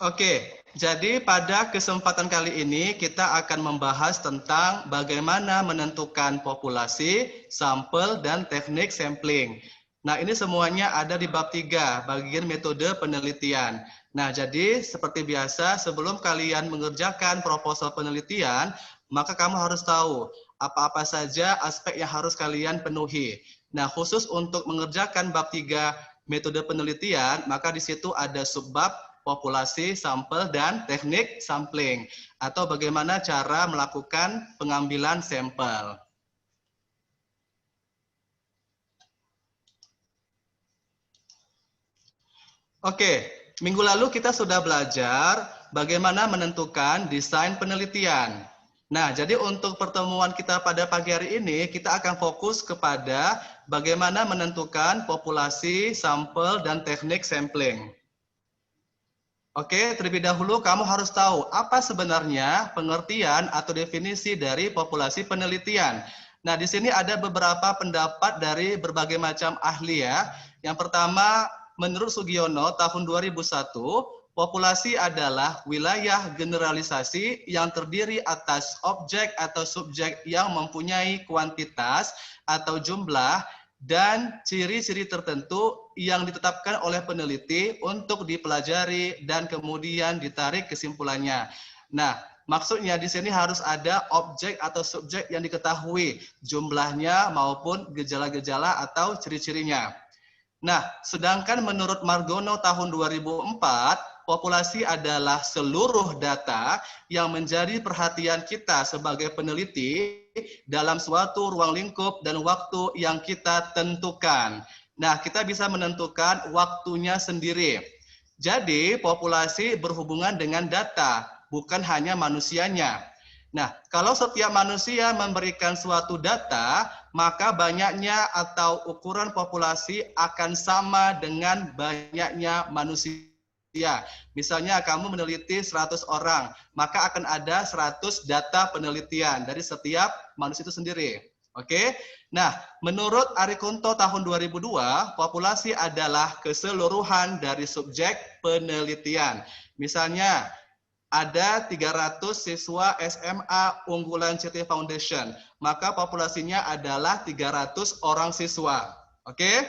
Oke, jadi pada kesempatan kali ini kita akan membahas tentang bagaimana menentukan populasi, sampel, dan teknik sampling. Nah, ini semuanya ada di bab 3, bagian metode penelitian. Nah, jadi seperti biasa, sebelum kalian mengerjakan proposal penelitian, maka kamu harus tahu apa-apa saja aspek yang harus kalian penuhi. Nah, khusus untuk mengerjakan bab 3 metode penelitian, maka di situ ada subbab populasi, sampel, dan teknik sampling, atau bagaimana cara melakukan pengambilan sampel. Oke, minggu lalu kita sudah belajar bagaimana menentukan desain penelitian. Nah, jadi untuk pertemuan kita pada pagi hari ini, kita akan fokus kepada bagaimana menentukan populasi, sampel, dan teknik sampling. Oke, terlebih dahulu kamu harus tahu apa sebenarnya pengertian atau definisi dari populasi penelitian. Nah, di sini ada beberapa pendapat dari berbagai macam ahli ya. Yang pertama, menurut Sugiono tahun 2001, populasi adalah wilayah generalisasi yang terdiri atas objek atau subjek yang mempunyai kuantitas atau jumlah dan ciri-ciri tertentu yang ditetapkan oleh peneliti untuk dipelajari dan kemudian ditarik kesimpulannya. Nah, maksudnya di sini harus ada objek atau subjek yang diketahui jumlahnya maupun gejala-gejala atau ciri-cirinya. Nah, sedangkan menurut Margono tahun 2004, populasi adalah seluruh data yang menjadi perhatian kita sebagai peneliti dalam suatu ruang lingkup dan waktu yang kita tentukan. Nah, kita bisa menentukan waktunya sendiri. Jadi, populasi berhubungan dengan data, bukan hanya manusianya. Nah, kalau setiap manusia memberikan suatu data, maka banyaknya atau ukuran populasi akan sama dengan banyaknya manusia. Misalnya kamu meneliti 100 orang, maka akan ada 100 data penelitian dari setiap manusia itu sendiri. Oke. Nah, menurut Arikunto tahun 2002, populasi adalah keseluruhan dari subjek penelitian. Misalnya, ada 300 siswa SMA unggulan CT Foundation, maka populasinya adalah 300 orang siswa. Oke?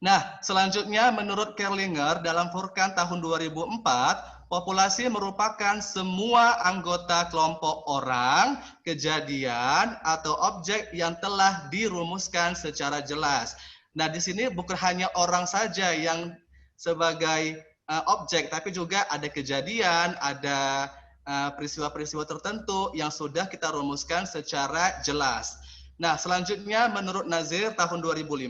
Nah, selanjutnya menurut Kerlinger dalam Furkan tahun 2004, populasi merupakan semua anggota kelompok orang, kejadian, atau objek yang telah dirumuskan secara jelas. Nah, di sini bukan hanya orang saja yang sebagai objek, tapi juga ada kejadian, ada peristiwa-peristiwa tertentu yang sudah kita rumuskan secara jelas. Nah, selanjutnya menurut Nazir tahun 2005,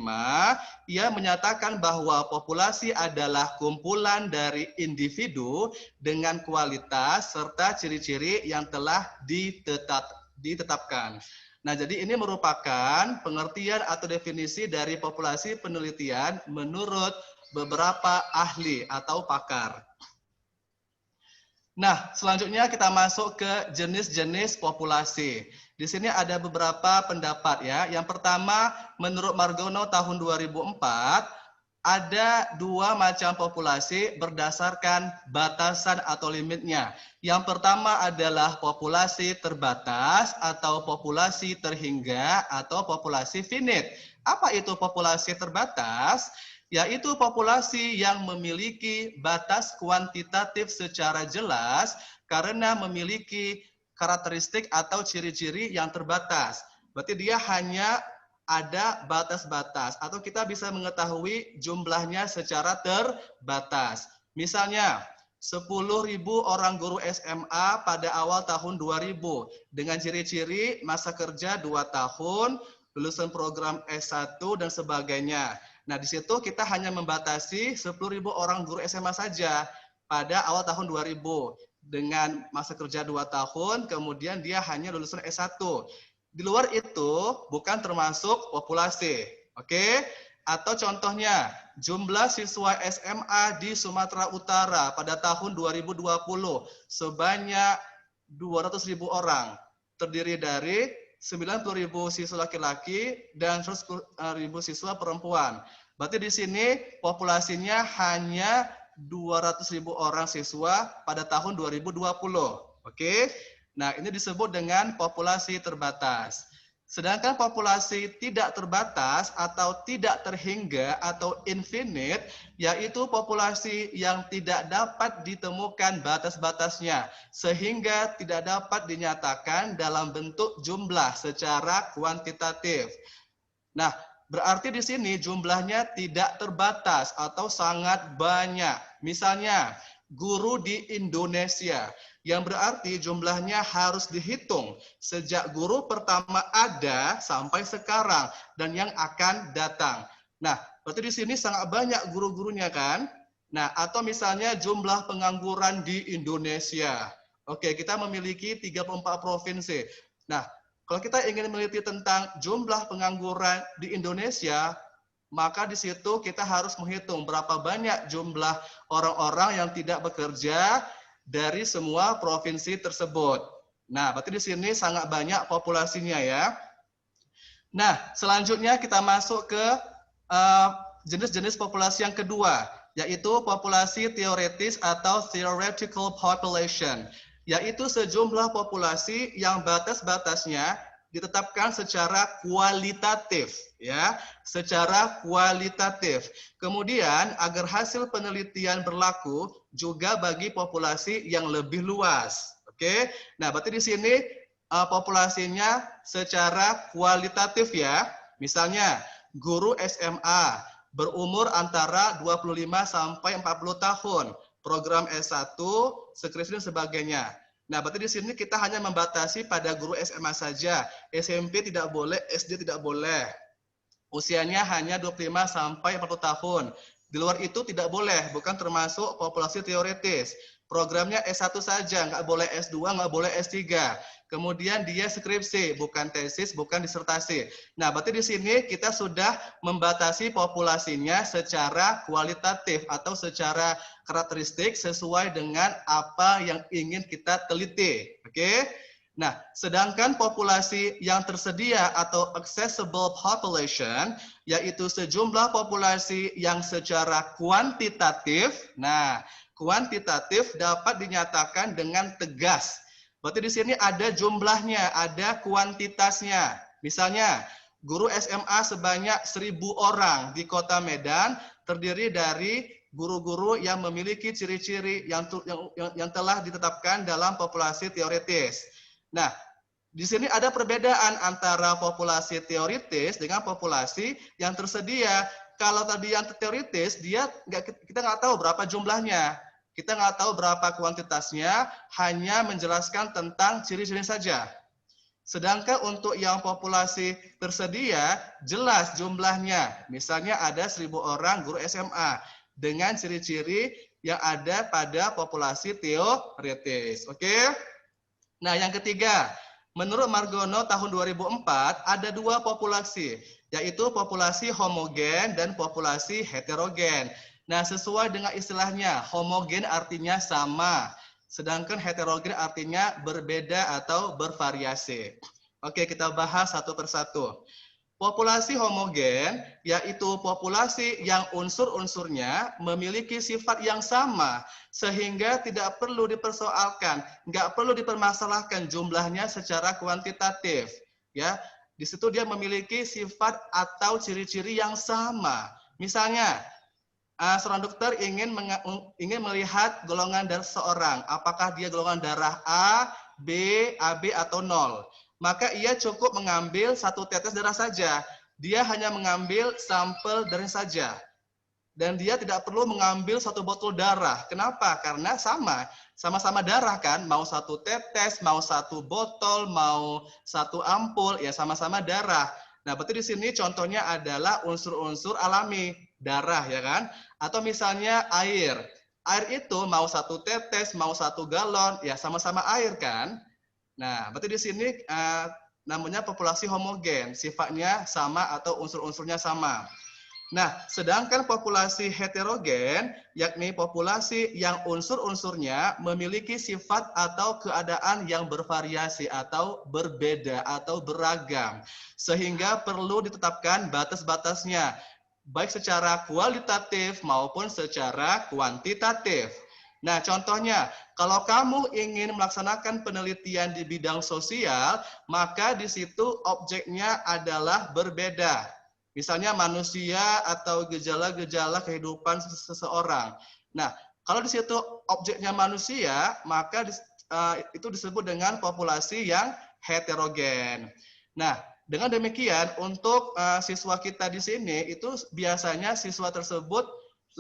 ia menyatakan bahwa populasi adalah kumpulan dari individu dengan kualitas serta ciri-ciri yang telah ditetapkan. Nah, jadi ini merupakan pengertian atau definisi dari populasi penelitian menurut beberapa ahli atau pakar. Nah, selanjutnya kita masuk ke jenis-jenis populasi. Di sini ada beberapa pendapat ya. Yang pertama, menurut Margono tahun 2004, ada dua macam populasi berdasarkan batasan atau limitnya. Yang pertama adalah populasi terbatas atau populasi terhingga atau populasi finite. Apa itu populasi terbatas? Yaitu populasi yang memiliki batas kuantitatif secara jelas karena memiliki karakteristik atau ciri-ciri yang terbatas. Berarti dia hanya ada batas-batas atau kita bisa mengetahui jumlahnya secara terbatas. Misalnya 10.000 orang guru SMA pada awal tahun 2000 dengan ciri-ciri masa kerja 2 tahun, lulusan program S1 dan sebagainya. Nah, di situ kita hanya membatasi 10.000 orang guru SMA saja pada awal tahun 2000 dengan masa kerja 2 tahun, kemudian dia hanya lulusan S1. Di luar itu bukan termasuk populasi. Oke? Atau contohnya, jumlah siswa SMA di Sumatera Utara pada tahun 2020 sebanyak 200.000 orang. Terdiri dari 90.000 siswa laki-laki dan 100.000 siswa perempuan. Berarti di sini populasinya hanya 200.000 orang siswa pada tahun 2020. Oke. Nah, ini disebut dengan populasi terbatas. Sedangkan populasi tidak terbatas atau tidak terhingga atau infinite, yaitu populasi yang tidak dapat ditemukan batas-batasnya, sehingga tidak dapat dinyatakan dalam bentuk jumlah secara kuantitatif. Nah, berarti di sini jumlahnya tidak terbatas atau sangat banyak. Misalnya, guru di Indonesia, yang berarti jumlahnya harus dihitung sejak guru pertama ada sampai sekarang dan yang akan datang. Nah, berarti di sini sangat banyak guru-gurunya kan? Nah, atau misalnya jumlah pengangguran di Indonesia. Oke, kita memiliki 34 provinsi. Nah, kalau kita ingin meneliti tentang jumlah pengangguran di Indonesia, maka di situ kita harus menghitung berapa banyak jumlah orang-orang yang tidak bekerja dari semua provinsi tersebut. Nah, berarti di sini sangat banyak populasinya ya. Nah, selanjutnya kita masuk ke jenis-jenis populasi yang kedua, yaitu populasi teoretis atau theoretical population, yaitu sejumlah populasi yang batas-batasnya ditetapkan secara kualitatif, ya, secara kualitatif. Kemudian agar hasil penelitian berlaku juga bagi populasi yang lebih luas. Oke, nah berarti di sini populasinya secara kualitatif ya. Misalnya guru SMA berumur antara 25 sampai 40 tahun, program S1, skripsi dan sebagainya. Nah, berarti di sini kita hanya membatasi pada guru SMA saja. SMP tidak boleh, SD tidak boleh. Usianya hanya 25 sampai 40 tahun. Di luar itu tidak boleh, bukan termasuk populasi teoritis. Programnya S1 saja, nggak boleh S2, nggak boleh S3. Kemudian dia skripsi, bukan tesis, bukan disertasi. Nah, berarti di sini kita sudah membatasi populasinya secara kualitatif atau secara karakteristik sesuai dengan apa yang ingin kita teliti. Oke? Nah, sedangkan populasi yang tersedia atau accessible population, yaitu sejumlah populasi yang secara kuantitatif, nah, kuantitatif dapat dinyatakan dengan tegas. Berarti di sini ada jumlahnya, ada kuantitasnya. Misalnya, guru SMA sebanyak 1.000 orang di Kota Medan terdiri dari guru-guru yang memiliki ciri-ciri yang telah ditetapkan dalam populasi teoritis. Nah, di sini ada perbedaan antara populasi teoritis dengan populasi yang tersedia. Kalau tadi yang teoritis, kita nggak tahu berapa jumlahnya. Kita nggak tahu berapa kuantitasnya, hanya menjelaskan tentang ciri-ciri saja. Sedangkan untuk yang populasi tersedia, jelas jumlahnya. Misalnya ada 1.000 orang guru SMA dengan ciri-ciri yang ada pada populasi teoritis. Oke? Nah, yang ketiga, menurut Margono tahun 2004 ada dua populasi, yaitu populasi homogen dan populasi heterogen. Nah, sesuai dengan istilahnya, homogen artinya sama, sedangkan heterogen artinya berbeda atau bervariasi. Oke, kita bahas satu persatu. Populasi homogen yaitu populasi yang unsur-unsurnya memiliki sifat yang sama sehingga tidak perlu dipersoalkan, nggak perlu dipermasalahkan jumlahnya secara kuantitatif. Ya, di situ dia memiliki sifat atau ciri-ciri yang sama. Misalnya, seorang dokter ingin melihat golongan darah seseorang, apakah dia golongan darah A, B, AB atau 0. Maka ia cukup mengambil satu tetes darah saja. Dia hanya mengambil sampel darah saja. Dan dia tidak perlu mengambil satu botol darah. Kenapa? Karena sama-sama darah kan. Mau satu tetes, mau satu botol, mau satu ampul, ya sama-sama darah. Nah, berarti di sini contohnya adalah unsur-unsur alami, darah ya kan? Atau misalnya air. Air itu mau satu tetes, mau satu galon, ya sama-sama air kan? Nah, berarti di sini namanya populasi homogen, sifatnya sama atau unsur-unsurnya sama. Nah, sedangkan populasi heterogen, yakni populasi yang unsur-unsurnya memiliki sifat atau keadaan yang bervariasi atau berbeda atau beragam, sehingga perlu ditetapkan batas-batasnya. baik secara kualitatif maupun secara kuantitatif. Nah, contohnya, kalau kamu ingin melaksanakan penelitian di bidang sosial, maka di situ objeknya adalah berbeda. Misalnya manusia atau gejala-gejala kehidupan seseorang. Nah, kalau di situ objeknya manusia, maka itu disebut dengan populasi yang heterogen. Nah, dengan demikian, untuk siswa kita di sini, itu biasanya siswa tersebut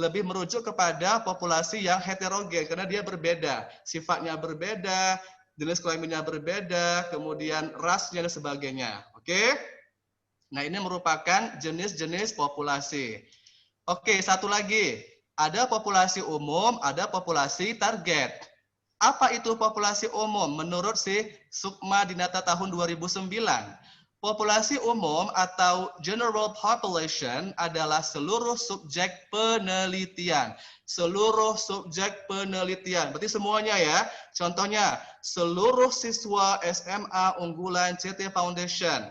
lebih merujuk kepada populasi yang heterogen karena dia berbeda, sifatnya berbeda, jenis kelaminnya berbeda, kemudian rasnya dan sebagainya. Oke? Nah, ini merupakan jenis-jenis populasi. Oke, satu lagi. Ada populasi umum, ada populasi target. Apa itu populasi umum menurut si Sukma Dinata tahun 2009? Populasi umum atau general population adalah seluruh subjek penelitian. Seluruh subjek penelitian. Berarti semuanya ya. Contohnya, seluruh siswa SMA unggulan CT Foundation.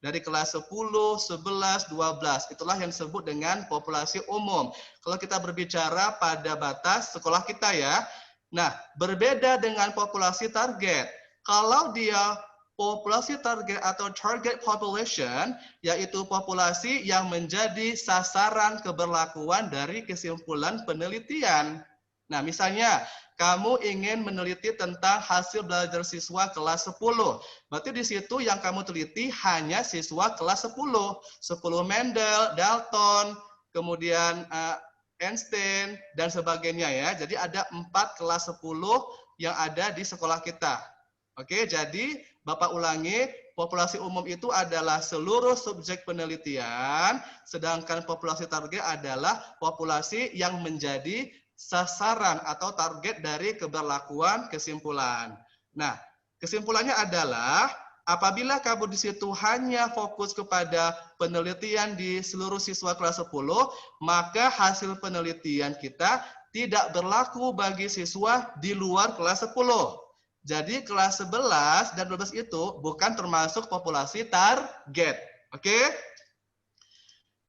Dari kelas 10, 11, 12. Itulah yang disebut dengan populasi umum. Kalau kita berbicara pada batas sekolah kita ya. Nah, berbeda dengan populasi target. Kalau dia populasi target atau target population, yaitu populasi yang menjadi sasaran keberlakuan dari kesimpulan penelitian. Nah, misalnya kamu ingin meneliti tentang hasil belajar siswa kelas 10. Berarti di situ yang kamu teliti hanya siswa kelas 10. 10 Mendel, Dalton, kemudian Einstein, dan sebagainya ya. Jadi ada 4 kelas 10 yang ada di sekolah kita. Oke, jadi Bapak ulangi, populasi umum itu adalah seluruh subjek penelitian, sedangkan populasi target adalah populasi yang menjadi sasaran atau target dari keberlakuan kesimpulan. Nah, kesimpulannya adalah apabila kamu di situ hanya fokus kepada penelitian di seluruh siswa kelas 10, maka hasil penelitian kita tidak berlaku bagi siswa di luar kelas 10. Jadi kelas 11 dan 12 itu bukan termasuk populasi target. Oke?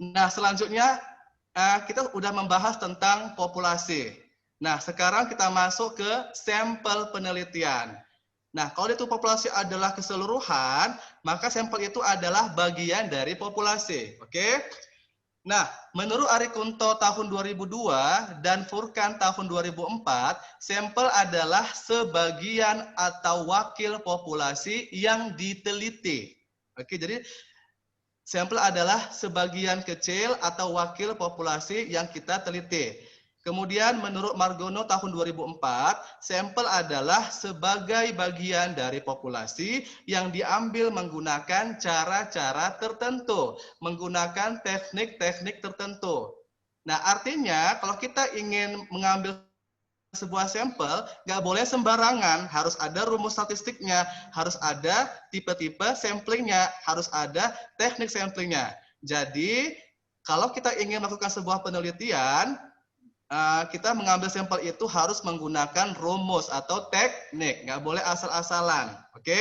Nah, selanjutnya kita sudah membahas tentang populasi. Nah, sekarang kita masuk ke sampel penelitian. Nah, kalau itu populasi adalah keseluruhan, maka sampel itu adalah bagian dari populasi. Oke? Nah, menurut Ari Kunto tahun 2002 dan Furkan tahun 2004, sampel adalah sebagian atau wakil populasi yang diteliti. Oke, jadi sampel adalah sebagian kecil atau wakil populasi yang kita teliti. Kemudian menurut Margono tahun 2004, sampel adalah sebagai bagian dari populasi yang diambil menggunakan cara-cara tertentu, menggunakan teknik-teknik tertentu. Nah, artinya kalau kita ingin mengambil sebuah sampel, nggak boleh sembarangan, harus ada rumus statistiknya, harus ada tipe-tipe samplingnya, harus ada teknik samplingnya. Jadi, kalau kita ingin melakukan sebuah penelitian, kita mengambil sampel itu harus menggunakan rumus atau teknik, nggak boleh asal-asalan. Oke?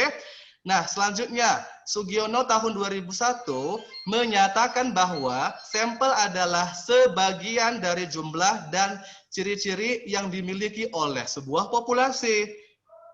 Nah, selanjutnya Sugiono tahun 2001 menyatakan bahwa sampel adalah sebagian dari jumlah dan ciri-ciri yang dimiliki oleh sebuah populasi.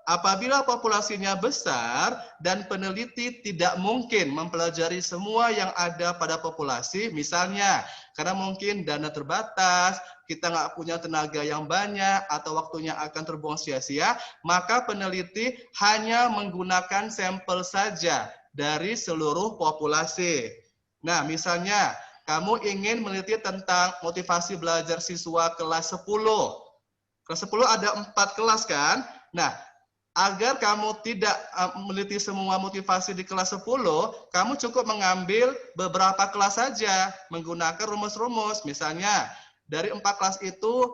Apabila populasinya besar dan peneliti tidak mungkin mempelajari semua yang ada pada populasi, misalnya karena mungkin dana terbatas, kita nggak punya tenaga yang banyak, atau waktunya akan terbuang sia-sia, maka peneliti hanya menggunakan sampel saja dari seluruh populasi. Nah, misalnya kamu ingin meneliti tentang motivasi belajar siswa kelas 10. Kelas 10 ada 4 kelas kan? Nah, agar kamu tidak meneliti semua motivasi di kelas 10, kamu cukup mengambil beberapa kelas saja menggunakan rumus-rumus. Misalnya, dari 4 kelas itu,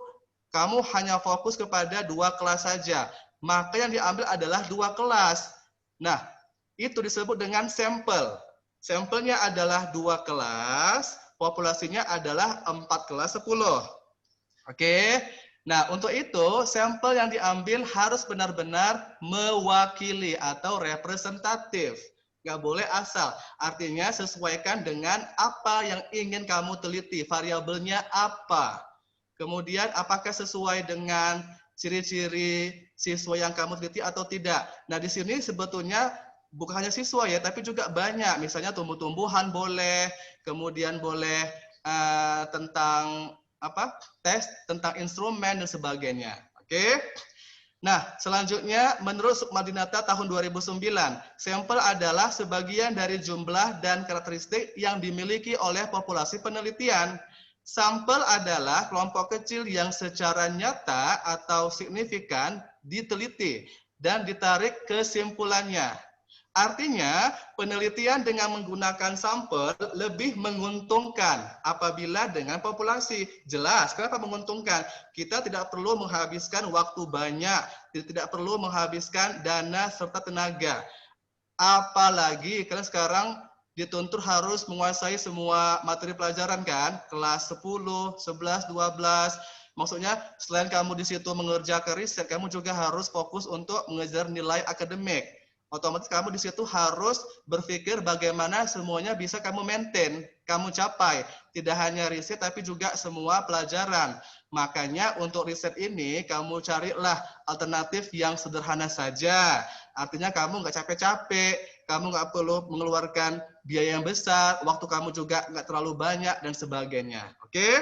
kamu hanya fokus kepada 2 kelas saja. Maka yang diambil adalah 2 kelas. Nah, itu disebut dengan sampel. Sampelnya adalah 2 kelas, populasinya adalah 4 kelas 10. Oke. Nah, untuk itu, sampel yang diambil harus benar-benar mewakili atau representatif. Nggak boleh asal. Artinya sesuaikan dengan apa yang ingin kamu teliti. Variabelnya apa. Kemudian apakah sesuai dengan ciri-ciri siswa yang kamu teliti atau tidak. Nah, di sini sebetulnya bukan hanya siswa ya, tapi juga banyak. Misalnya tumbuh-tumbuhan boleh, kemudian boleh tentang tes tentang instrumen dan sebagainya. Oke. Nah, selanjutnya menurut Sukmadinata tahun 2009, sampel adalah sebagian dari jumlah dan karakteristik yang dimiliki oleh populasi penelitian. Sampel adalah kelompok kecil yang secara nyata atau signifikan diteliti dan ditarik kesimpulannya. Artinya, penelitian dengan menggunakan sampel lebih menguntungkan apabila dengan populasi. Jelas, kenapa menguntungkan? Kita tidak perlu menghabiskan waktu banyak, tidak perlu menghabiskan dana serta tenaga. Apalagi kalian sekarang dituntut harus menguasai semua materi pelajaran kan? Kelas 10, 11, 12. Maksudnya selain kamu di situ mengerjakan riset, kamu juga harus fokus untuk mengejar nilai akademik. Otomatis kamu di situ harus berpikir bagaimana semuanya bisa kamu maintain, kamu capai. Tidak hanya riset tapi juga semua pelajaran. Makanya untuk riset ini kamu carilah alternatif yang sederhana saja. Artinya kamu nggak capek-capek, kamu nggak perlu mengeluarkan biaya yang besar, waktu kamu juga nggak terlalu banyak dan sebagainya. Oke?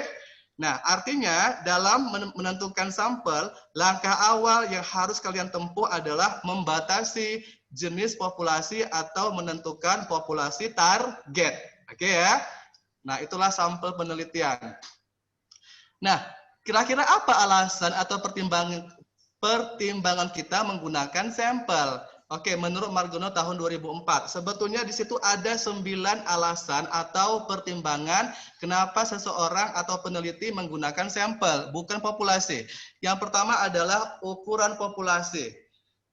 Nah, artinya dalam menentukan sampel, langkah awal yang harus kalian tempuh adalah membatasi jenis populasi atau menentukan populasi target. Oke ya? Nah, itulah sampel penelitian. Nah, kira-kira apa alasan atau pertimbangan kita menggunakan sampel? Oke, menurut Margono tahun 2004, sebetulnya di situ ada 9 alasan atau pertimbangan kenapa seseorang atau peneliti menggunakan sampel, bukan populasi. Yang pertama adalah ukuran populasi.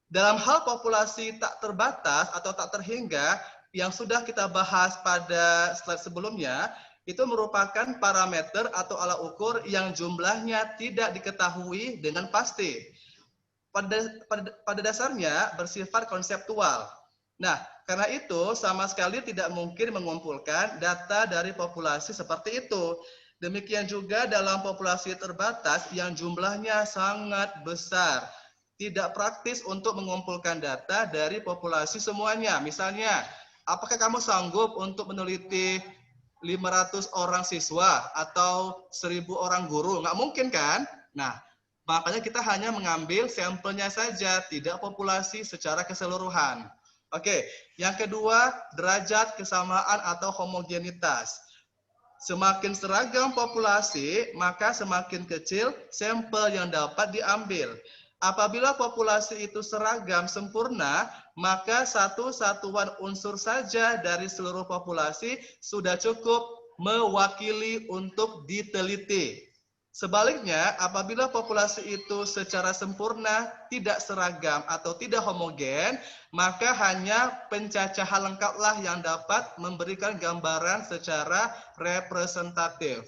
Dalam hal populasi tak terbatas atau tak terhingga, yang sudah kita bahas pada slide sebelumnya, itu merupakan parameter atau alat ukur yang jumlahnya tidak diketahui dengan pasti. Pada dasarnya bersifat konseptual. Nah, karena itu sama sekali tidak mungkin mengumpulkan data dari populasi seperti itu. Demikian juga dalam populasi terbatas yang jumlahnya sangat besar. Tidak praktis untuk mengumpulkan data dari populasi semuanya. Misalnya, apakah kamu sanggup untuk meneliti 500 orang siswa atau 1000 orang guru? Nggak mungkin kan? Nah, makanya kita hanya mengambil sampelnya saja, tidak populasi secara keseluruhan. Oke, yang kedua, derajat kesamaan atau homogenitas. Semakin seragam populasi, maka semakin kecil sampel yang dapat diambil. Apabila populasi itu seragam sempurna, maka satu satuan unsur saja dari seluruh populasi sudah cukup mewakili untuk diteliti. Sebaliknya, apabila populasi itu secara sempurna tidak seragam atau tidak homogen, maka hanya pencacahan lengkaplah yang dapat memberikan gambaran secara representatif.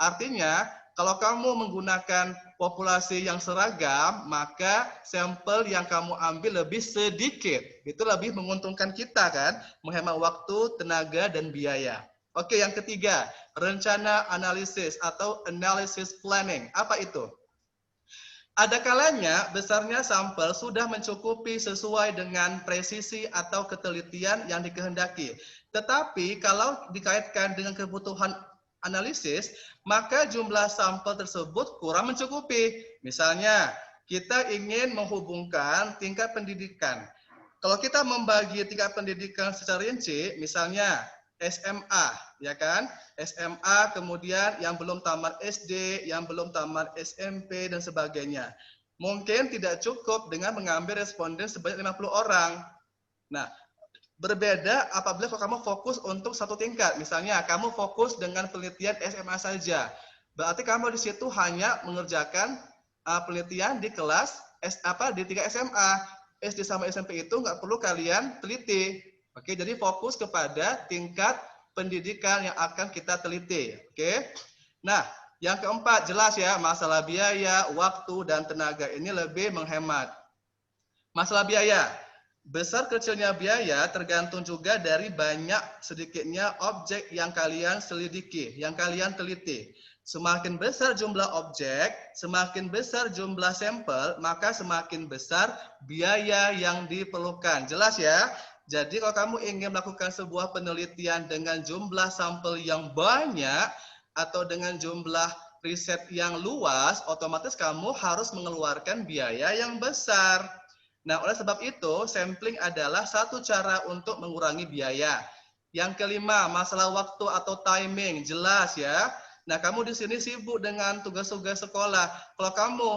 Artinya, kalau kamu menggunakan populasi yang seragam, maka sampel yang kamu ambil lebih sedikit. Itu lebih menguntungkan kita kan, menghemat waktu, tenaga, dan biaya. Oke, yang ketiga, rencana analisis atau analysis planning. Apa itu? Ada kalanya besarnya sampel sudah mencukupi sesuai dengan presisi atau ketelitian yang dikehendaki. Tetapi kalau dikaitkan dengan kebutuhan analisis, maka jumlah sampel tersebut kurang mencukupi. Misalnya, kita ingin menghubungkan tingkat pendidikan. Kalau kita membagi tingkat pendidikan secara rinci, misalnya SMA, ya kan? SMA, kemudian yang belum tamat SD, yang belum tamat SMP, dan sebagainya. Mungkin tidak cukup dengan mengambil responden sebanyak 50 orang. Nah, berbeda apabila kamu fokus untuk satu tingkat. Misalnya, kamu fokus dengan penelitian SMA saja. Berarti kamu di situ hanya mengerjakan penelitian di kelas di tingkat SMA. SD sama SMP itu nggak perlu kalian teliti. Oke, jadi fokus kepada tingkat pendidikan yang akan kita teliti. Oke. Nah, yang keempat jelas ya, masalah biaya, waktu dan tenaga ini lebih menghemat. Masalah biaya. Besar kecilnya biaya tergantung juga dari banyak sedikitnya objek yang kalian selidiki, yang kalian teliti. Semakin besar jumlah objek, semakin besar jumlah sampel, maka semakin besar biaya yang diperlukan. Jelas ya? Jadi kalau kamu ingin melakukan sebuah penelitian dengan jumlah sampel yang banyak atau dengan jumlah riset yang luas, otomatis kamu harus mengeluarkan biaya yang besar. Nah, oleh sebab itu, sampling adalah satu cara untuk mengurangi biaya. Yang kelima, masalah waktu atau timing, jelas ya. Nah, kamu di sini sibuk dengan tugas-tugas sekolah. Kalau kamu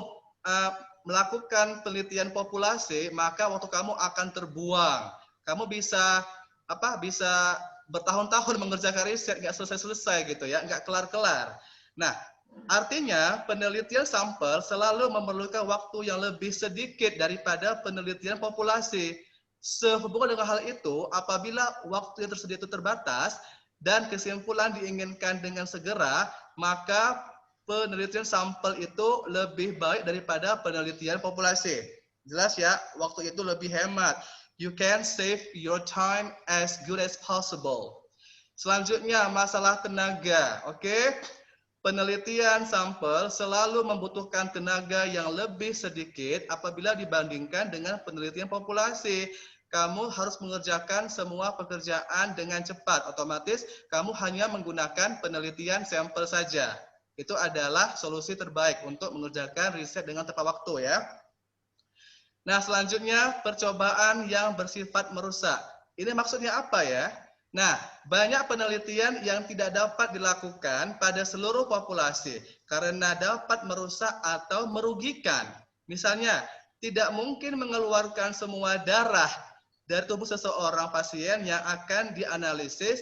melakukan penelitian populasi, maka waktu kamu akan terbuang. Kamu bisa bisa bertahun-tahun mengerjakan riset, nggak selesai-selesai gitu ya, nggak kelar-kelar. Nah, artinya, penelitian sampel selalu memerlukan waktu yang lebih sedikit daripada penelitian populasi. Sehubungan dengan hal itu, apabila waktu yang tersedia itu terbatas dan kesimpulan diinginkan dengan segera, maka penelitian sampel itu lebih baik daripada penelitian populasi. Jelas ya, waktu itu lebih hemat. You can save your time as good as possible. Selanjutnya, masalah tenaga. Oke. Penelitian sampel selalu membutuhkan tenaga yang lebih sedikit apabila dibandingkan dengan penelitian populasi. Kamu harus mengerjakan semua pekerjaan dengan cepat. Otomatis kamu hanya menggunakan penelitian sampel saja. Itu adalah solusi terbaik untuk mengerjakan riset dengan tepat waktu ya. Nah, selanjutnya percobaan yang bersifat merusak. Ini maksudnya apa ya? Nah, banyak penelitian yang tidak dapat dilakukan pada seluruh populasi karena dapat merusak atau merugikan. Misalnya, tidak mungkin mengeluarkan semua darah dari tubuh seseorang pasien yang akan dianalisis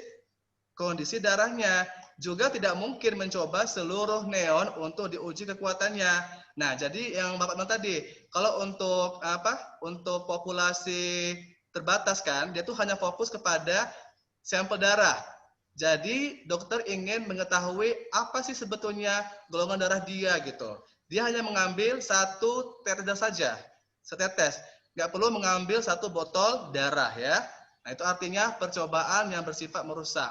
kondisi darahnya. Juga tidak mungkin mencoba seluruh neon untuk diuji kekuatannya. Nah, jadi yang Bapak bilang tadi, kalau untuk populasi terbatas kan, dia tuh hanya fokus kepada sampel darah. Jadi dokter ingin mengetahui apa sih sebetulnya golongan darah dia gitu. Dia hanya mengambil satu tetes saja, setetes. Nggak perlu mengambil satu botol darah ya. Nah itu artinya percobaan yang bersifat merusak.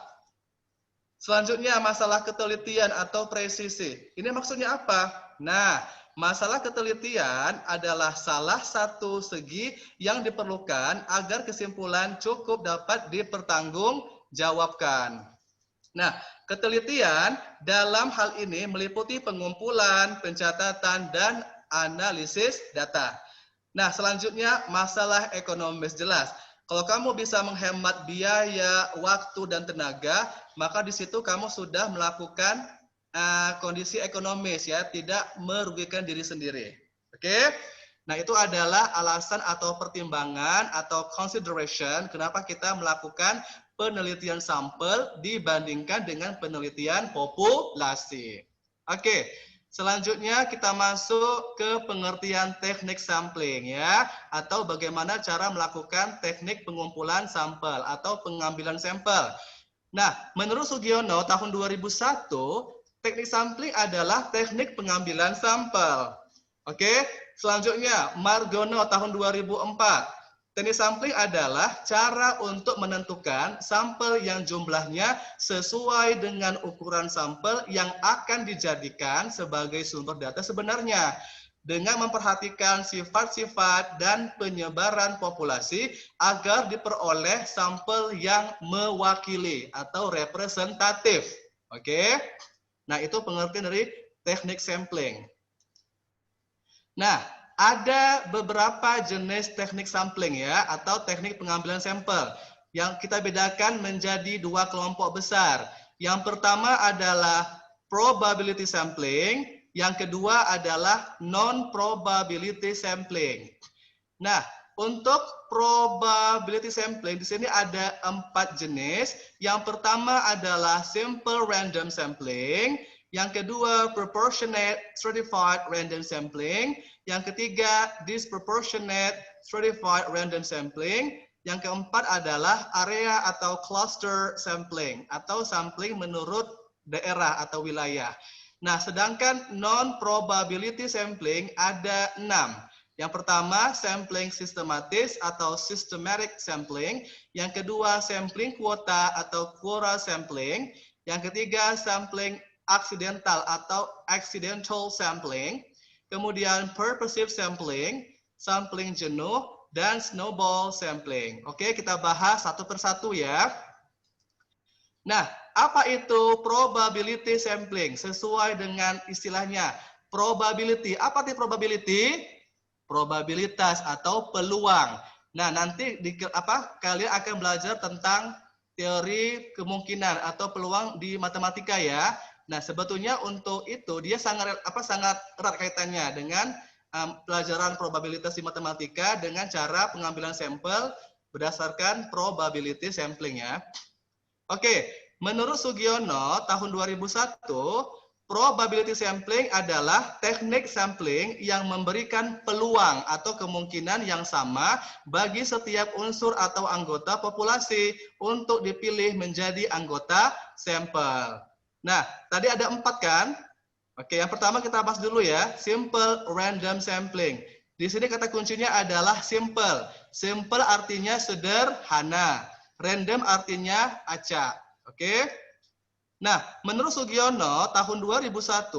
Selanjutnya masalah ketelitian atau presisi. Ini maksudnya apa? Nah, masalah ketelitian adalah salah satu segi yang diperlukan agar kesimpulan cukup dapat dipertanggungjawabkan. Nah, ketelitian dalam hal ini meliputi pengumpulan, pencatatan, dan analisis data. Nah, selanjutnya masalah ekonomis jelas. Kalau kamu bisa menghemat biaya, waktu, dan tenaga, maka di situ kamu sudah melakukan kondisi ekonomis ya, tidak merugikan diri sendiri. Oke? Nah, itu adalah alasan atau pertimbangan atau consideration kenapa kita melakukan penelitian sampel dibandingkan dengan penelitian populasi. Oke, selanjutnya kita masuk ke pengertian teknik sampling ya, atau bagaimana cara melakukan teknik pengumpulan sampel atau pengambilan sampel. Nah, menurut Sugiono tahun 2001, teknik sampling adalah teknik pengambilan sampel. Oke, selanjutnya Margono tahun 2004. Teknik sampling adalah cara untuk menentukan sampel yang jumlahnya sesuai dengan ukuran sampel yang akan dijadikan sebagai sumber data sebenarnya dengan memperhatikan sifat-sifat dan penyebaran populasi agar diperoleh sampel yang mewakili atau representatif. Oke. Nah, itu pengertian dari teknik sampling. Nah, ada beberapa jenis teknik sampling ya, atau teknik pengambilan sampel yang kita bedakan menjadi dua kelompok besar. Yang pertama adalah probability sampling, yang kedua adalah non-probability sampling. Nah, untuk probability sampling di sini ada 4 jenis. Yang pertama adalah simple random sampling, yang kedua proportionate stratified random sampling, yang ketiga disproportionate stratified random sampling, yang keempat adalah area atau cluster sampling atau sampling menurut daerah atau wilayah. Nah, sedangkan non probability sampling ada 6. Yang pertama, sampling sistematis atau systematic sampling. Yang kedua, sampling kuota atau quota sampling. Yang ketiga, sampling accidental atau accidental sampling. Kemudian purposive sampling, sampling jenuh, dan snowball sampling. Oke, kita bahas satu persatu ya. Nah, apa itu probability sampling? Sesuai dengan istilahnya, probability. Apa itu probability? Probabilitas atau peluang. Nah, nanti kalian akan belajar tentang teori kemungkinan atau peluang di matematika ya. Nah, sebetulnya untuk itu dia sangat erat kaitannya dengan pelajaran probabilitas di matematika dengan cara pengambilan sampel berdasarkan probability sampling ya. Oke, menurut Sugiono tahun 2001, probability sampling adalah teknik sampling yang memberikan peluang atau kemungkinan yang sama bagi setiap unsur atau anggota populasi untuk dipilih menjadi anggota sampel. Nah, tadi ada 4 kan? Oke, yang pertama kita bahas dulu ya, simple random sampling. Di sini kata kuncinya adalah simple. Simple artinya sederhana. Random artinya acak. Oke. Nah, menurut Sugiono tahun 2001,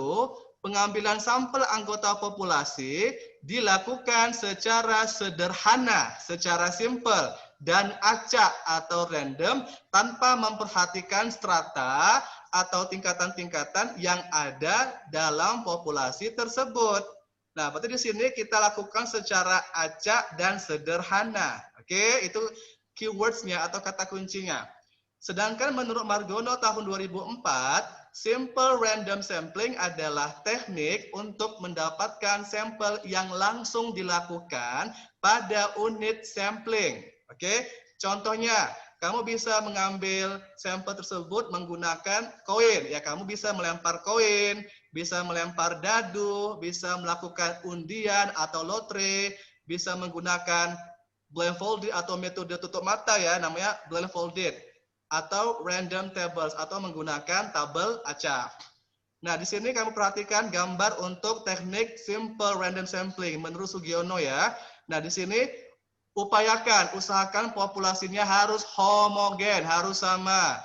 pengambilan sampel anggota populasi dilakukan secara sederhana, secara simple dan acak atau random tanpa memperhatikan strata atau tingkatan-tingkatan yang ada dalam populasi tersebut. Nah, berarti di sini kita lakukan secara acak dan sederhana. Oke, itu keywords-nya atau kata kuncinya. Sedangkan menurut Margono tahun 2004, simple random sampling adalah teknik untuk mendapatkan sampel yang langsung dilakukan pada unit sampling. Oke, contohnya kamu bisa mengambil sampel tersebut menggunakan koin. Ya, kamu bisa melempar koin, bisa melempar dadu, bisa melakukan undian atau lotre, bisa menggunakan blindfolded atau metode tutup mata ya, namanya blindfolded, atau random tables atau menggunakan tabel acak. Nah, di sini kamu perhatikan gambar untuk teknik simple random sampling menurut Sugiono ya. Nah, di sini usahakan populasinya harus homogen, harus sama.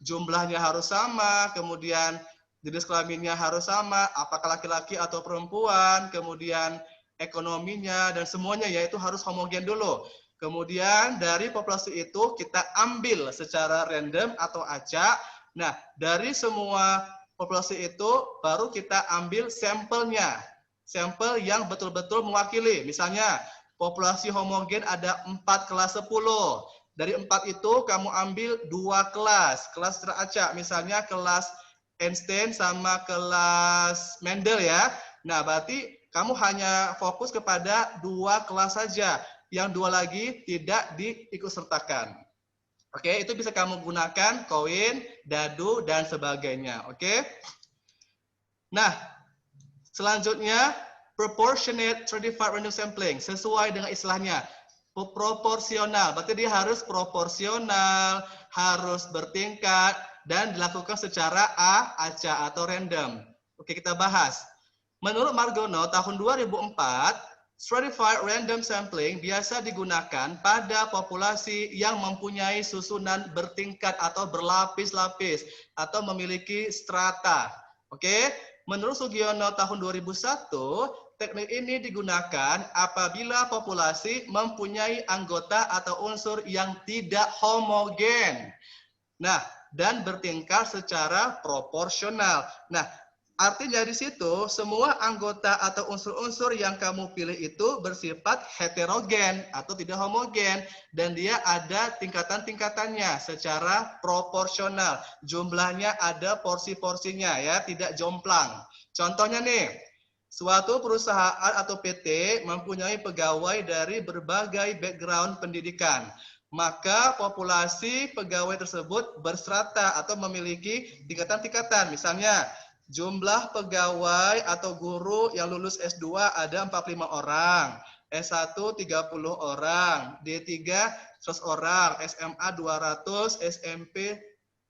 Jumlahnya harus sama, kemudian jenis kelaminnya harus sama, apakah laki-laki atau perempuan, kemudian ekonominya dan semuanya yaitu harus homogen dulu. Kemudian dari populasi itu kita ambil secara random atau acak. Nah, dari semua populasi itu baru kita ambil sampelnya. Sampel yang betul-betul mewakili. Misalnya populasi homogen ada 4 kelas 10. Dari 4 itu kamu ambil 2 kelas teracak. Misalnya kelas Einstein sama kelas Mendel ya. Nah, berarti kamu hanya fokus kepada 2 kelas saja. Yang 2 lagi tidak diikutsertakan. Oke, itu bisa kamu gunakan koin, dadu, dan sebagainya. Oke. Nah, selanjutnya proportionate stratified random sampling. Sesuai dengan istilahnya. Proporsional. Berarti dia harus proporsional, harus bertingkat, dan dilakukan secara acak atau random. Oke, kita bahas. Menurut Margono tahun 2004, stratified random sampling biasa digunakan pada populasi yang mempunyai susunan bertingkat atau berlapis-lapis atau memiliki strata. Oke, menurut Sugiono tahun 2001, teknik ini digunakan apabila populasi mempunyai anggota atau unsur yang tidak homogen. Nah, dan bertingkat secara proporsional. Nah, artinya di situ semua anggota atau unsur-unsur yang kamu pilih itu bersifat heterogen atau tidak homogen dan dia ada tingkatan-tingkatannya secara proporsional. Jumlahnya ada porsi-porsinya ya, tidak jomplang. Contohnya nih, suatu perusahaan atau PT mempunyai pegawai dari berbagai background pendidikan. Maka populasi pegawai tersebut berstrata atau memiliki tingkatan-tingkatan. Misalnya, jumlah pegawai atau guru yang lulus S2 ada 45 orang, S1 30 orang, D3 100 orang, SMA 200, SMP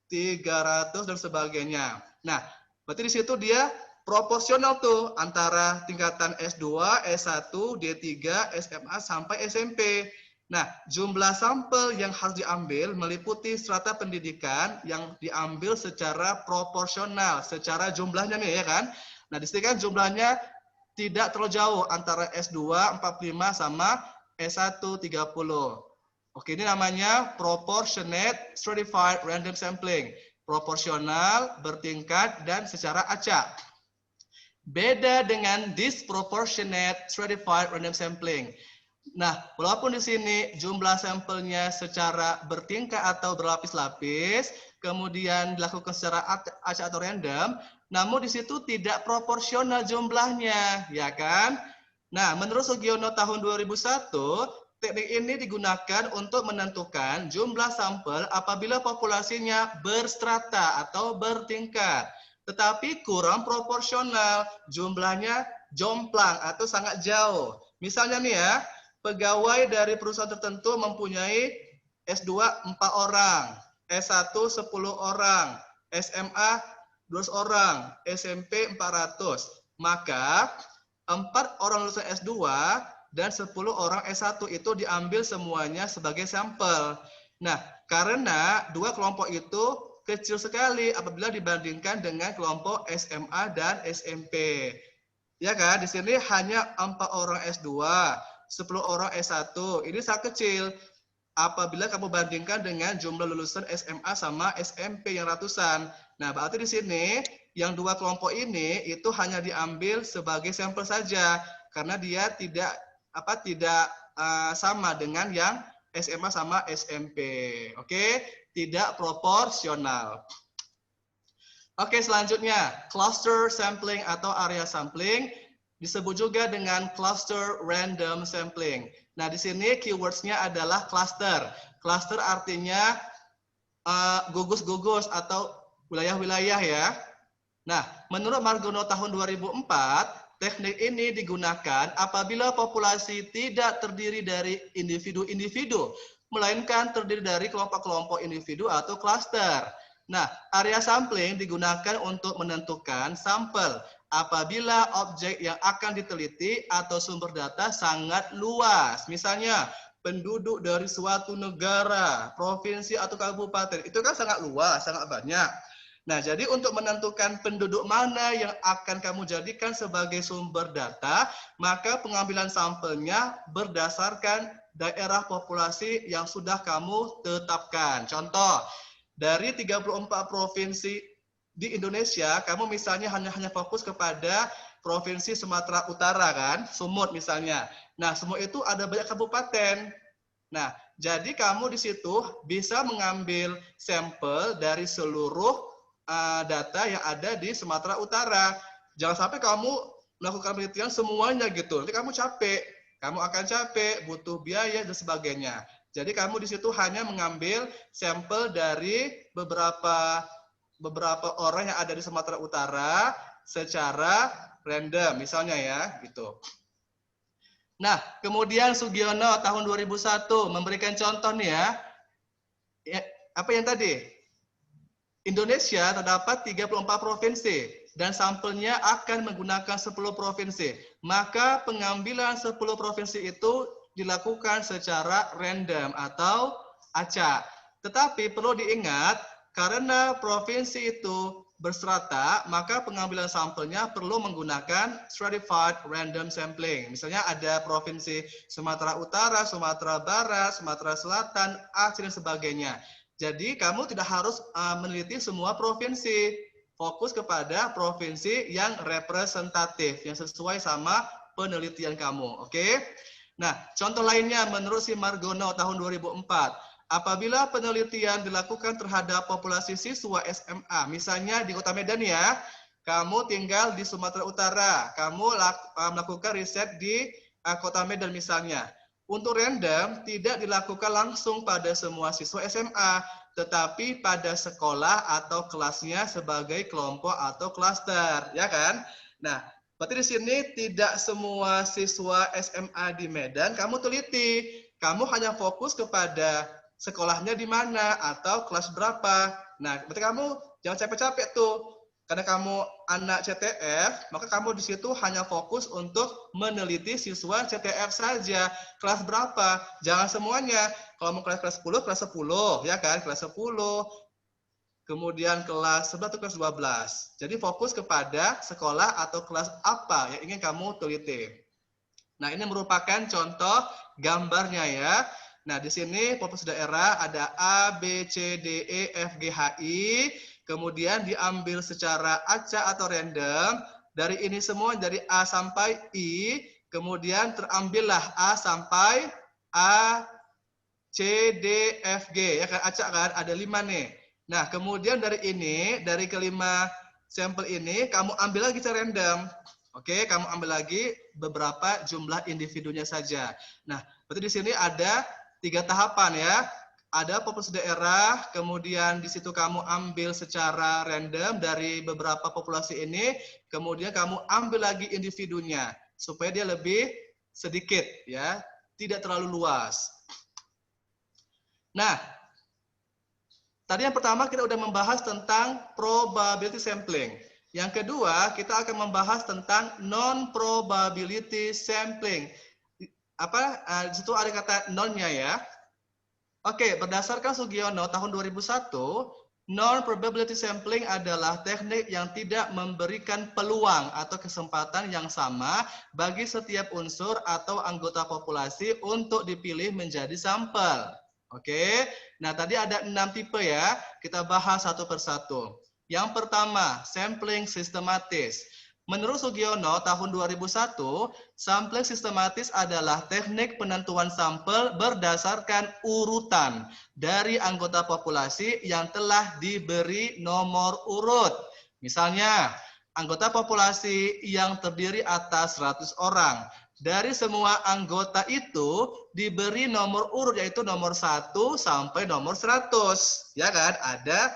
300 dan sebagainya. Nah, berarti di situ dia proporsional tuh antara tingkatan S2, S1, D3, SMA sampai SMP. Nah, jumlah sampel yang harus diambil meliputi strata pendidikan yang diambil secara proporsional, secara jumlahnya nih ya kan. Nah, di sini kan jumlahnya tidak terlalu jauh antara S2 45 sama S1 30. Oke, ini namanya proportionate stratified random sampling. Proporsional, bertingkat, dan secara acak. Beda dengan disproportionate stratified random sampling. Nah, walaupun di sini jumlah sampelnya secara bertingkat atau berlapis-lapis, kemudian dilakukan secara acak atau random, namun di situ tidak proporsional jumlahnya, ya kan? Nah, menurut Sugiono tahun 2001, teknik ini digunakan untuk menentukan jumlah sampel apabila populasinya berstrata atau bertingkat, tetapi kurang proporsional, jumlahnya jomplang atau sangat jauh. Misalnya nih ya, pegawai dari perusahaan tertentu mempunyai S2 4 orang, S1 10 orang, SMA 200 orang, SMP 400. Maka 4 orang lulusan S2 dan 10 orang S1 itu diambil semuanya sebagai sampel. Nah, karena dua kelompok itu kecil sekali apabila dibandingkan dengan kelompok SMA dan SMP. Ya kan, di sini hanya 4 orang S2, 10 orang S1. Ini sangat kecil apabila kamu bandingkan dengan jumlah lulusan SMA sama SMP yang ratusan. Nah, berarti di sini yang dua kelompok ini itu hanya diambil sebagai sampel saja karena dia tidak sama dengan yang SMA sama SMP. Oke, tidak proporsional. Oke, selanjutnya cluster sampling atau area sampling disebut juga dengan cluster random sampling. Nah, di sini keywords-nya adalah cluster. Cluster artinya gugus-gugus atau wilayah-wilayah ya. Nah, menurut Margono tahun 2004, teknik ini digunakan apabila populasi tidak terdiri dari individu-individu, melainkan terdiri dari kelompok-kelompok individu atau cluster. Nah, area sampling digunakan untuk menentukan sampel apabila objek yang akan diteliti atau sumber data sangat luas. Misalnya, penduduk dari suatu negara, provinsi atau kabupaten, itu kan sangat luas, sangat banyak. Nah, jadi untuk menentukan penduduk mana yang akan kamu jadikan sebagai sumber data, maka pengambilan sampelnya berdasarkan daerah populasi yang sudah kamu tetapkan. Contoh, dari 34 provinsi di Indonesia, kamu misalnya hanya fokus kepada provinsi Sumatera Utara kan, Sumut misalnya. Nah, Sumut itu ada banyak kabupaten. Nah, jadi kamu di situ bisa mengambil sampel dari seluruh data yang ada di Sumatera Utara. Jangan sampai kamu melakukan penelitian semuanya gitu. Nanti kamu capek, kamu akan capek, butuh biaya dan sebagainya. Jadi kamu di situ hanya mengambil sampel dari beberapa orang yang ada di Sumatera Utara secara random, misalnya ya, gitu. Nah, kemudian Sugiono tahun 2001 memberikan contoh nih ya. Apa yang tadi? Indonesia terdapat 34 provinsi dan sampelnya akan menggunakan 10 provinsi. Maka pengambilan 10 provinsi itu dilakukan secara random atau acak. Tetapi perlu diingat, karena provinsi itu berstrata, maka pengambilan sampelnya perlu menggunakan stratified random sampling. Misalnya ada provinsi Sumatera Utara, Sumatera Barat, Sumatera Selatan, Aceh, dan sebagainya. Jadi kamu tidak harus meneliti semua provinsi. Fokus kepada provinsi yang representatif, yang sesuai sama penelitian kamu. Oke? Nah, contoh lainnya menurut si Margono tahun 2004. Apabila penelitian dilakukan terhadap populasi siswa SMA, misalnya di Kota Medan ya, kamu tinggal di Sumatera Utara, kamu melakukan riset di Kota Medan misalnya. Untuk random tidak dilakukan langsung pada semua siswa SMA, tetapi pada sekolah atau kelasnya sebagai kelompok atau klaster, ya kan? Nah, berarti di sini tidak semua siswa SMA di Medan kamu teliti, kamu hanya fokus kepada sekolahnya di mana atau kelas berapa. Nah, berarti kamu jangan capek-capek tuh karena kamu anak CTF, maka kamu di situ hanya fokus untuk meneliti siswa CTF saja. Kelas berapa? Jangan semuanya. Kalau mau kelas 10, kelas 10, ya kan? Kelas 10, kemudian kelas 11 atau kelas 12. Jadi fokus kepada sekolah atau kelas apa yang ingin kamu teliti. Nah, ini merupakan contoh gambarnya ya. Nah, di sini populasi daerah ada A, B, C, D, E, F, G, H, I. Kemudian diambil secara acak atau random. Dari ini semua dari A sampai I. Kemudian terambillah A sampai A, C, D, F, G. Ya kan, acak kan? Ada 5 nih. Nah, kemudian dari ini, dari kelima sampel ini, kamu ambil lagi secara random. Oke, kamu ambil lagi beberapa jumlah individunya saja. Nah, berarti di sini ada 3 tahapan ya. Ada populasi daerah, kemudian di situ kamu ambil secara random dari beberapa populasi ini, kemudian kamu ambil lagi individunya supaya dia lebih sedikit ya, tidak terlalu luas. Nah, tadi yang pertama kita udah membahas tentang probability sampling. Yang kedua, kita akan membahas tentang non-probability sampling. Di situ ada kata non-nya ya. Oke, berdasarkan Sugiono tahun 2001, non-probability sampling adalah teknik yang tidak memberikan peluang atau kesempatan yang sama bagi setiap unsur atau anggota populasi untuk dipilih menjadi sampel. Oke, nah tadi ada 6 tipe ya, kita bahas satu persatu. Yang pertama, sampling sistematis. Menurut Sugiono tahun 2001, sampling sistematis adalah teknik penentuan sampel berdasarkan urutan dari anggota populasi yang telah diberi nomor urut. Misalnya, anggota populasi yang terdiri atas 100 orang. Dari semua anggota itu diberi nomor urut yaitu nomor 1 sampai nomor 100. Ya kan? Ada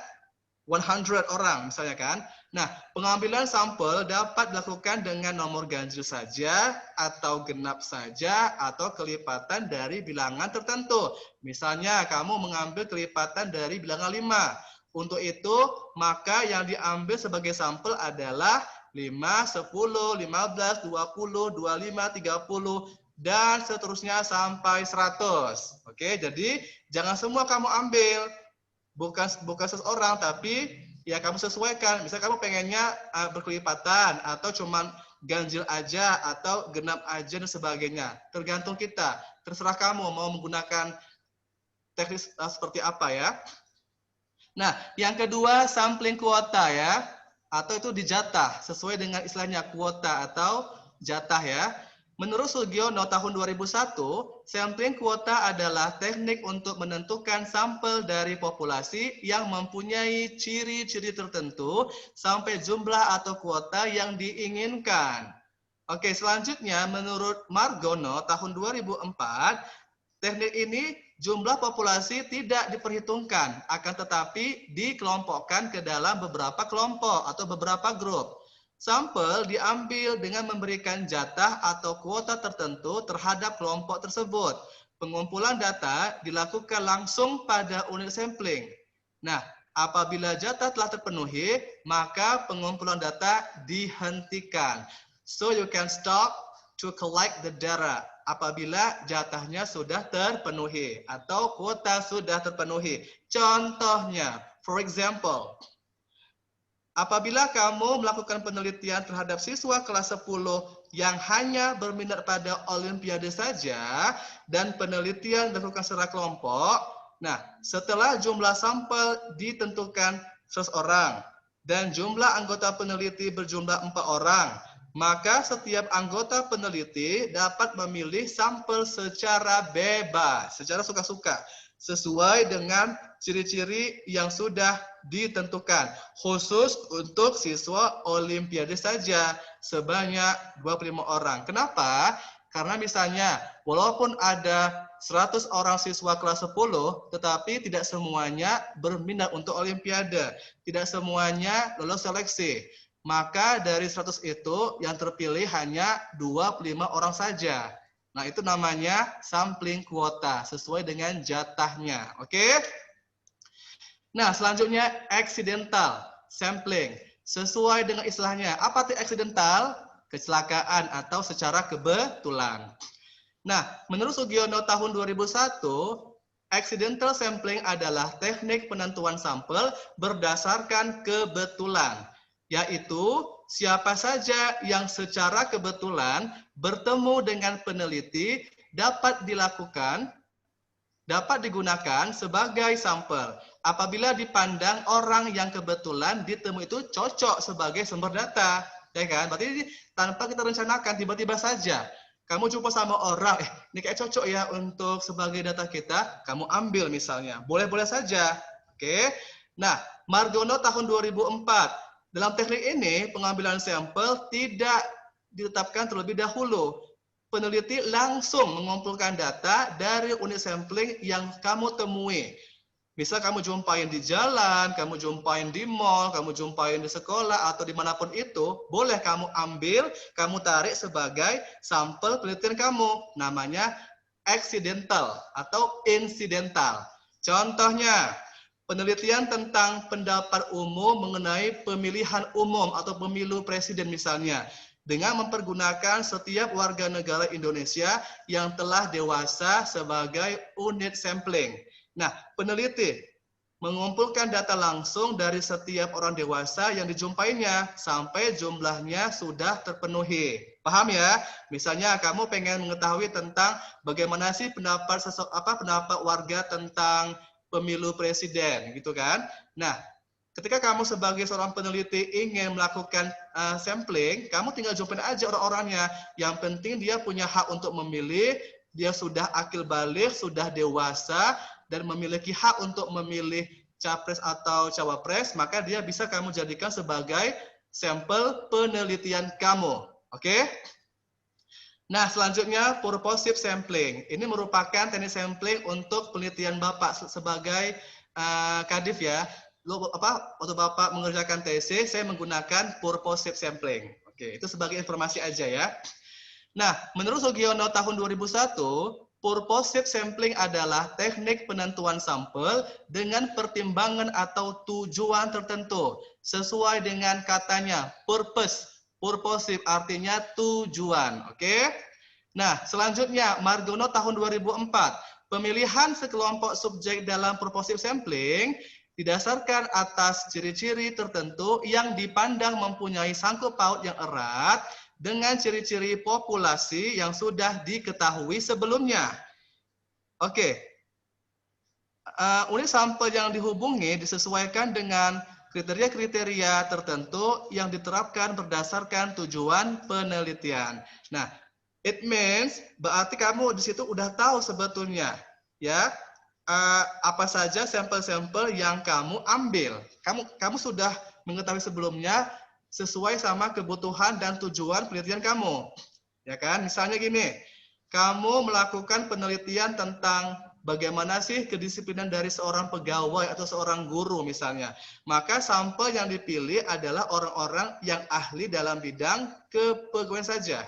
100 orang misalnya kan. Nah, pengambilan sampel dapat dilakukan dengan nomor ganjil saja atau genap saja atau kelipatan dari bilangan tertentu. Misalnya kamu mengambil kelipatan dari bilangan 5. Untuk itu, maka yang diambil sebagai sampel adalah 5, 10, 15, 20, 25, 30, dan seterusnya sampai 100. Oke, jadi jangan semua kamu ambil. Bukan seseorang, tapi ya kamu sesuaikan. Misalnya kamu pengennya berkelipatan atau cuman ganjil aja atau genap aja dan sebagainya. Tergantung kita. Terserah kamu mau menggunakan teknik seperti apa ya. Nah, yang kedua sampling kuota ya, atau itu dijatah sesuai dengan istilahnya kuota atau jatah ya. Menurut Sugiono tahun 2001, sampling kuota adalah teknik untuk menentukan sampel dari populasi yang mempunyai ciri-ciri tertentu sampai jumlah atau kuota yang diinginkan. Oke, selanjutnya menurut Margono tahun 2004, teknik ini jumlah populasi tidak diperhitungkan, akan tetapi dikelompokkan ke dalam beberapa kelompok atau beberapa grup. Sampel diambil dengan memberikan jatah atau kuota tertentu terhadap kelompok tersebut. Pengumpulan data dilakukan langsung pada unit sampling. Nah, apabila jatah telah terpenuhi, maka pengumpulan data dihentikan. So you can stop to collect the data apabila jatahnya sudah terpenuhi atau kuota sudah terpenuhi. Contohnya, for example, apabila kamu melakukan penelitian terhadap siswa kelas 10 yang hanya berminat pada olimpiade saja dan penelitian dilakukan secara kelompok, nah setelah jumlah sampel ditentukan 100 orang dan jumlah anggota peneliti berjumlah 4 orang, maka setiap anggota peneliti dapat memilih sampel secara bebas, secara suka-suka, sesuai dengan ciri-ciri yang sudah ditentukan, khusus untuk siswa olimpiade saja, sebanyak 25 orang. Kenapa? Karena misalnya, walaupun ada 100 orang siswa kelas 10, tetapi tidak semuanya berminat untuk olimpiade, tidak semuanya lolos seleksi. Maka dari 100 itu yang terpilih hanya 25 orang saja. Nah, itu namanya sampling kuota sesuai dengan jatahnya. Oke? Nah, selanjutnya accidental sampling. sesuai dengan istilahnya. Apa itu accidental? Kecelakaan atau secara kebetulan. Nah, menurut Sugiono tahun 2001, accidental sampling adalah teknik penentuan sampel berdasarkan kebetulan, yaitu siapa saja yang secara kebetulan bertemu dengan peneliti dapat digunakan sebagai sampel. Apabila dipandang orang yang kebetulan ditemui itu cocok sebagai sumber data, ya kan? Berarti tanpa kita rencanakan, tiba-tiba saja kamu jumpa sama orang, ini kayak cocok ya untuk sebagai data kita, kamu ambil misalnya. Boleh-boleh saja. Oke. Nah, Margono tahun 2004. Dalam teknik ini, pengambilan sampel tidak ditetapkan terlebih dahulu. Peneliti langsung mengumpulkan data dari unit sampling yang kamu temui. Misal kamu jumpain di jalan, kamu jumpain di mall, kamu jumpain di sekolah, atau dimanapun itu, boleh kamu ambil, kamu tarik sebagai sampel penelitian kamu. Namanya accidental atau incidental. Contohnya, penelitian tentang pendapat umum mengenai pemilihan umum atau pemilu presiden misalnya, dengan mempergunakan setiap warga negara Indonesia yang telah dewasa sebagai unit sampling. Nah, peneliti mengumpulkan data langsung dari setiap orang dewasa yang dijumpainya sampai jumlahnya sudah terpenuhi. Paham ya? Misalnya kamu pengen mengetahui tentang bagaimana sih pendapat warga tentang pemilu presiden, gitu kan? Nah, ketika kamu sebagai seorang peneliti ingin melakukan sampling, kamu tinggal jumpain aja orang-orangnya. Yang penting dia punya hak untuk memilih, dia sudah akil baligh, sudah dewasa, dan memiliki hak untuk memilih capres atau cawapres, maka dia bisa kamu jadikan sebagai sampel penelitian kamu. Oke? Nah, selanjutnya purposive sampling. Ini merupakan teknik sampling untuk penelitian Bapak sebagai kadif ya. Waktu Bapak mengerjakan tesis, saya menggunakan purposive sampling. Oke, itu sebagai informasi aja ya. Nah, menurut Sugiono tahun 2001, purposive sampling adalah teknik penentuan sampel dengan pertimbangan atau tujuan tertentu. Sesuai dengan katanya, purpose. Purposive artinya tujuan. Oke? Nah, selanjutnya, Margono tahun 2004. Pemilihan sekelompok subjek dalam purposive sampling didasarkan atas ciri-ciri tertentu yang dipandang mempunyai sangkut paut yang erat dengan ciri-ciri populasi yang sudah diketahui sebelumnya. Oke, unit sampel yang dihubungi disesuaikan dengan kriteria-kriteria tertentu yang diterapkan berdasarkan tujuan penelitian. Nah, it means berarti kamu di situ udah tahu sebetulnya, ya, apa saja sampel-sampel yang kamu ambil. Kamu sudah mengetahui sebelumnya sesuai sama kebutuhan dan tujuan penelitian kamu. Ya kan? Misalnya gini, kamu melakukan penelitian tentang bagaimana sih kedisiplinan dari seorang pegawai atau seorang guru misalnya. Maka sampel yang dipilih adalah orang-orang yang ahli dalam bidang kepegawaian saja.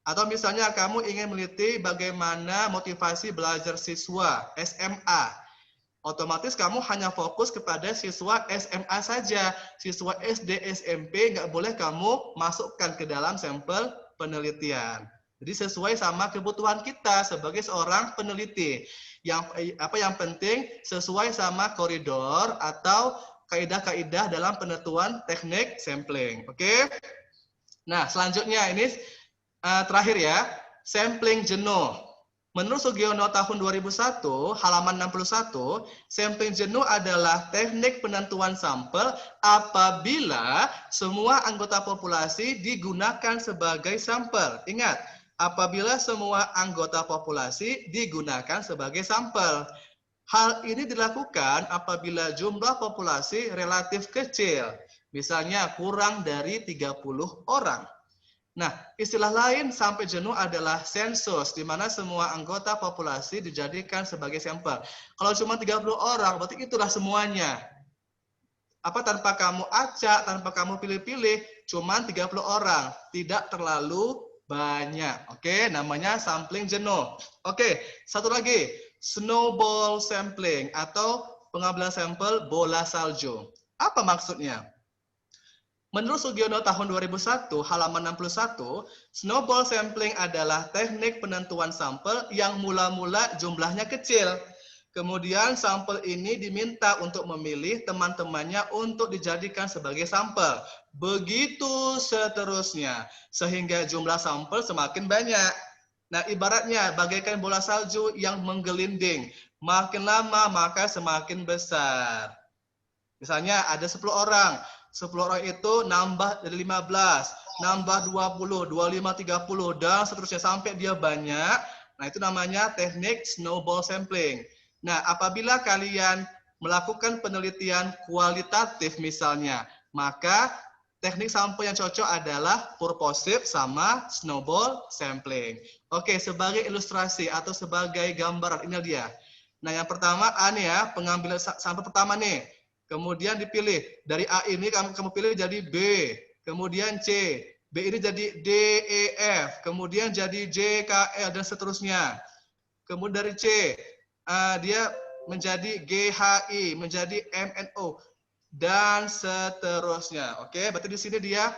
Atau misalnya kamu ingin meneliti bagaimana motivasi belajar siswa SMA. Otomatis kamu hanya fokus kepada siswa SMA saja. Siswa SD, SMP nggak boleh kamu masukkan ke dalam sampel penelitian. Jadi sesuai sama kebutuhan kita sebagai seorang peneliti. Yang penting sesuai sama koridor atau kaidah-kaidah dalam penentuan teknik sampling. Oke? Nah, selanjutnya ini terakhir ya, sampling jenuh. Menurut Sugiono tahun 2001, halaman 61, sampling jenuh adalah teknik penentuan sampel apabila semua anggota populasi digunakan sebagai sampel. Ingat, apabila semua anggota populasi digunakan sebagai sampel. Hal ini dilakukan apabila jumlah populasi relatif kecil, misalnya kurang dari 30 orang. Nah, istilah lain sampai jenuh adalah sensus, di mana semua anggota populasi dijadikan sebagai sampel. Kalau cuma 30 orang, berarti itulah semuanya. Tanpa kamu acak, tanpa kamu pilih-pilih, cuma 30 orang. Tidak terlalu banyak. Oke, namanya sampling jenuh. Oke, satu lagi, snowball sampling atau pengambilan sampel bola salju. Apa maksudnya? Menurut Sugiono tahun 2001, halaman 61, snowball sampling adalah teknik penentuan sampel yang mula-mula jumlahnya kecil. Kemudian sampel ini diminta untuk memilih teman-temannya untuk dijadikan sebagai sampel. Begitu seterusnya, sehingga jumlah sampel semakin banyak. Nah, ibaratnya bagaikan bola salju yang menggelinding. Makin lama maka semakin besar. Misalnya ada 10 orang. 10 orang itu nambah dari 15, nambah 20, 25, 30, dan seterusnya sampai dia banyak. Nah, itu namanya teknik snowball sampling. Nah, apabila kalian melakukan penelitian kualitatif misalnya, maka teknik sampel yang cocok adalah purposive sama snowball sampling. Oke, sebagai ilustrasi atau sebagai gambaran, ini dia. Nah, yang pertama A nih ya, pengambilan sampel pertama nih. Kemudian dipilih. Dari A ini kamu pilih jadi B. Kemudian C. B ini jadi D, E, F. Kemudian jadi J, K, L, dan seterusnya. Kemudian dari C, dia menjadi G, H, I, menjadi M, N, O, dan seterusnya. Oke, berarti di sini dia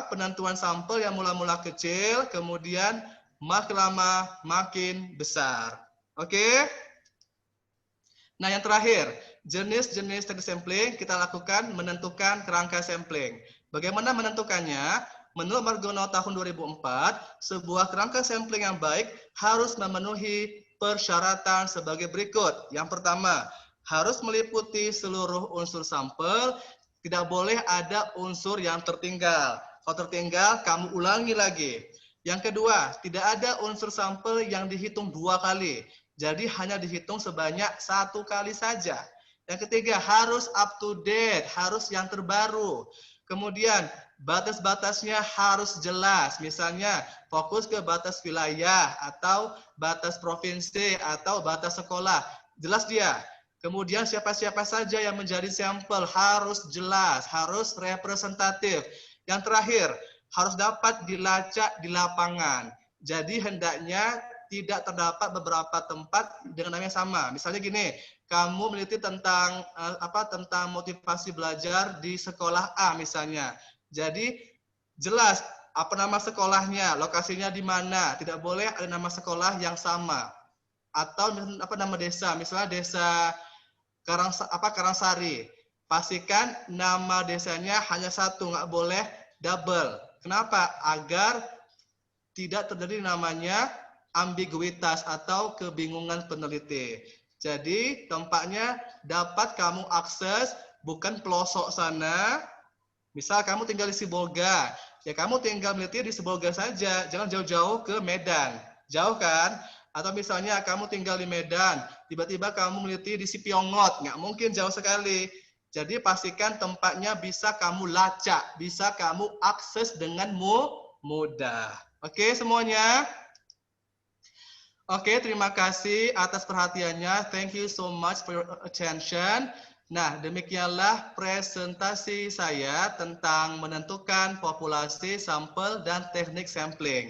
penentuan sampel yang mula-mula kecil, kemudian makin lama makin besar. Oke. Nah, yang terakhir, jenis-jenis teknik sampling kita lakukan menentukan kerangka sampling. Bagaimana menentukannya? Menurut Margono tahun 2004, sebuah kerangka sampling yang baik harus memenuhi persyaratan sebagai berikut. Yang pertama, harus meliputi seluruh unsur sampel, tidak boleh ada unsur yang tertinggal. Kalau tertinggal, kamu ulangi lagi. Yang kedua, tidak ada unsur sampel yang dihitung 2 kali. Jadi hanya dihitung sebanyak 1 kali saja. Yang ketiga, harus up to date, harus yang terbaru. Kemudian, batas-batasnya harus jelas. Misalnya, fokus ke batas wilayah, atau batas provinsi, atau batas sekolah. Jelas dia. Kemudian, siapa-siapa saja yang menjadi sampel harus jelas, harus representatif. Yang terakhir, harus dapat dilacak di lapangan. Jadi, hendaknya tidak terdapat beberapa tempat dengan nama yang sama. Misalnya gini, kamu meneliti tentang tentang motivasi belajar di sekolah A misalnya. Jadi jelas apa nama sekolahnya, lokasinya di mana. Tidak boleh ada nama sekolah yang sama. Atau nama desa, misalnya desa Karangsari. Pastikan nama desanya hanya satu, nggak boleh double. Kenapa? Agar tidak terjadi namanya ambiguitas atau kebingungan peneliti. Jadi tempatnya dapat kamu akses, bukan pelosok sana. Misal kamu tinggal di Sibolga, ya kamu tinggal meneliti di Sibolga saja, jangan jauh-jauh ke Medan. Jauh kan? Atau misalnya kamu tinggal di Medan, tiba-tiba kamu meneliti di Sipiongot, nggak mungkin jauh sekali. Jadi pastikan tempatnya bisa kamu lacak, bisa kamu akses dengan mudah. Oke semuanya? Oke, terima kasih atas perhatiannya. Thank you so much for your attention. Nah, demikianlah presentasi saya tentang menentukan populasi, sampel, dan teknik sampling.